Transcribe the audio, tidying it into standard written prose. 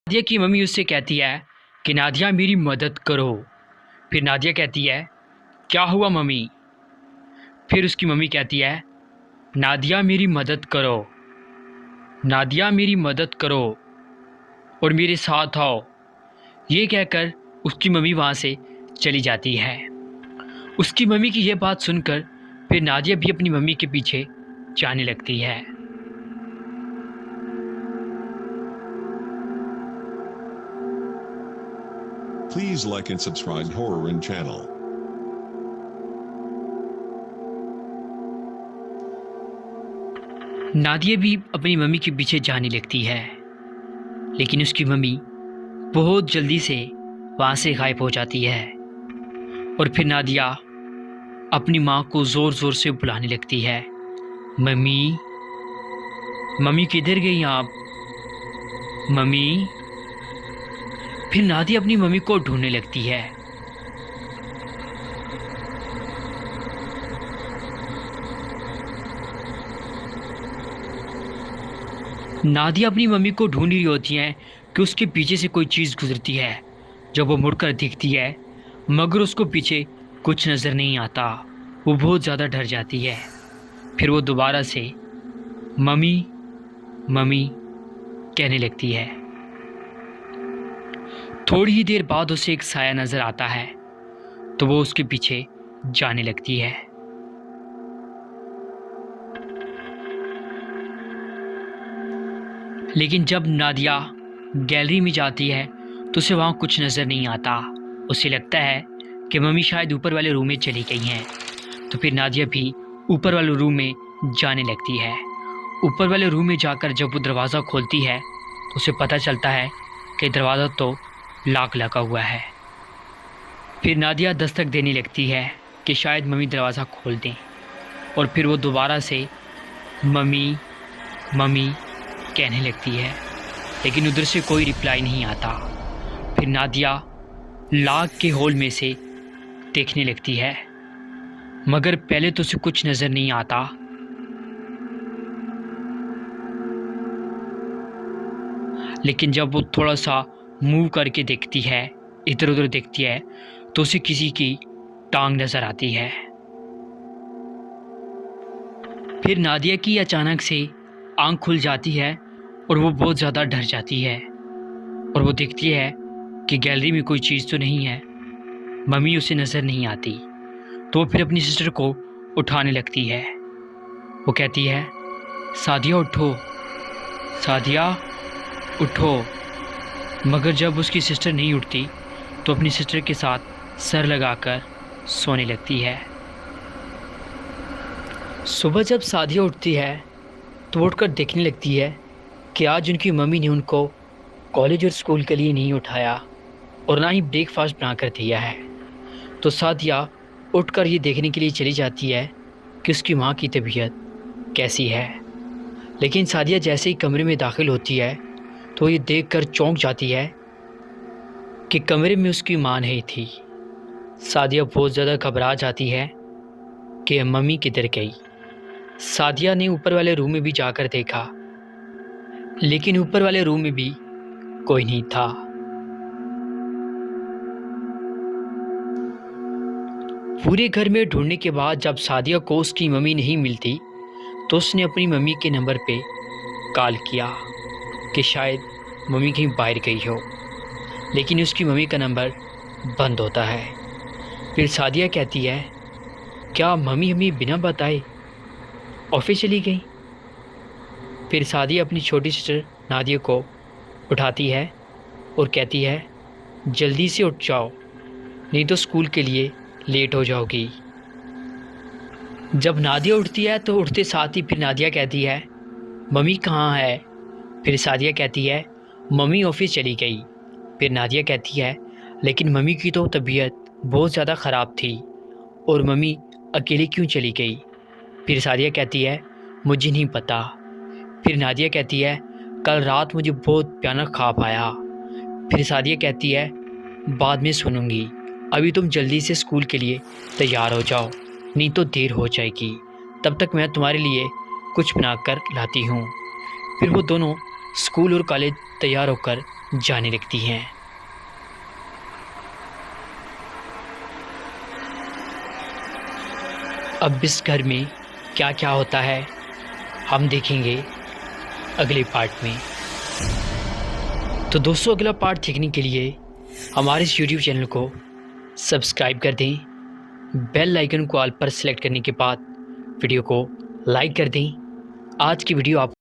नादिया की मम्मी उससे कहती है कि नादिया मेरी मदद करो। फिर नादिया कहती है क्या हुआ मम्मी। फिर उसकी मम्मी कहती है नादिया मेरी मदद करो, नादिया मेरी मदद करो और मेरे साथ आओ। ये कहकर उसकी मम्मी वहाँ से चली जाती है। उसकी मम्मी की यह बात सुनकर फिर नादिया भी अपनी मम्मी के पीछे जाने लगती है। Please like and subscribe Horror In channel. Nadia भी अपनी मम्मी के पीछे जाने लगती है, लेकिन उसकी मम्मी बहुत जल्दी से वहाँ से गायब हो जाती है। और फिर नादिया अपनी माँ को ज़ोर ज़ोर से बुलाने लगती है, मम्मी मम्मी किधर गई आप, मम्मी। फिर नादिया अपनी मम्मी को ढूंढने लगती है। नादिया अपनी मम्मी को ढूंढ रही होती है कि उसके पीछे से कोई चीज़ गुजरती है। जब वो मुड़कर देखती है मगर उसको पीछे कुछ नज़र नहीं आता। वो बहुत ज़्यादा डर जाती है। फिर वो दोबारा से मम्मी मम्मी कहने लगती है। थोड़ी ही देर बाद उसे एक साया नज़र आता है तो वो उसके पीछे जाने लगती है। लेकिन जब नादिया गैलरी में जाती है तो उसे वहाँ कुछ नज़र नहीं आता। उसे लगता है कि मम्मी शायद ऊपर वाले रूम में चली गई हैं। तो फिर नादिया भी ऊपर वाले रूम में जाने लगती है। ऊपर वाले रूम में जाकर जब वो दरवाज़ा खोलती है तो उसे पता चलता है कि दरवाज़ा तो लॉक लगा हुआ है। फिर नादिया दस्तक देने लगती है कि शायद मम्मी दरवाज़ा खोल दें। और फिर वो दोबारा से मम्मी मम्मी कहने लगती है, लेकिन उधर से कोई रिप्लाई नहीं आता। फिर नादिया लॉक के होल में से देखने लगती है, मगर पहले तो उसे कुछ नज़र नहीं आता। लेकिन जब वो थोड़ा सा मूव करके देखती है, इधर उधर देखती है, तो उसे किसी की टांग नज़र आती है। फिर नादिया की अचानक से आंख खुल जाती है और वो बहुत ज़्यादा डर जाती है। और वो देखती है कि गैलरी में कोई चीज़ तो नहीं है, मम्मी उसे नज़र नहीं आती। तो वो फिर अपनी सिस्टर को उठाने लगती है। वो कहती है सादिया उठो, सादिया उठो। मगर जब उसकी सिस्टर नहीं उठती तो अपनी सिस्टर के साथ सर लगाकर सोने लगती है। सुबह जब सादिया उठती है तो वो उठकर देखने लगती है कि आज उनकी मम्मी ने उनको कॉलेज और स्कूल के लिए नहीं उठाया और ना ही ब्रेकफास्ट बनाकर दिया है। तो सादिया उठकर ये देखने के लिए चली जाती है कि उसकी माँ की तबीयत कैसी है। लेकिन सादिया जैसे ही कमरे में दाखिल होती है तो ये देखकर चौंक जाती है कि कमरे में उसकी माँ नहीं थी। सादिया बहुत ज़्यादा घबरा जाती है कि मम्मी किधर गई। सादिया ने ऊपर वाले रूम में भी जाकर देखा, लेकिन ऊपर वाले रूम में भी कोई नहीं था। पूरे घर में ढूंढने के बाद जब सादिया को उसकी मम्मी नहीं मिलती तो उसने अपनी मम्मी के नंबर पे कॉल किया कि शायद मम्मी कहीं बाहर गई हो, लेकिन उसकी मम्मी का नंबर बंद होता है। फिर सादिया कहती है क्या मम्मी हमें बिना बताए ऑफिस चली गई। फिर सादिया अपनी छोटी सिस्टर नादिया को उठाती है और कहती है जल्दी से उठ जाओ, नहीं तो स्कूल के लिए लेट हो जाओगी। जब नादिया उठती है तो उठते साथ ही फिर नादिया कहती है मम्मी कहाँ है। फिर सादिया कहती है मम्मी ऑफिस चली गई। फिर नादिया कहती है लेकिन मम्मी की तो तबीयत बहुत ज़्यादा ख़राब थी और मम्मी अकेले क्यों चली गई। फिर सादिया कहती है मुझे नहीं पता। फिर नादिया कहती है कल रात मुझे बहुत भयानक ख्वाब आया। फिर सादिया कहती है बाद में सुनूंगी, अभी तुम जल्दी से स्कूल के लिए तैयार हो जाओ, नहीं तो देर हो जाएगी। तब तक मैं तुम्हारे लिए कुछ बना कर लाती हूँ। फिर वो दोनों स्कूल और कॉलेज तैयार होकर जाने लगती हैं। अब इस घर में क्या क्या होता है हम देखेंगे अगले पार्ट में। तो दोस्तों, अगला पार्ट देखने के लिए हमारे इस यूट्यूब चैनल को सब्सक्राइब कर दें। बेल आइकन को ऑल पर सेलेक्ट करने के बाद वीडियो को लाइक कर दें। आज की वीडियो आप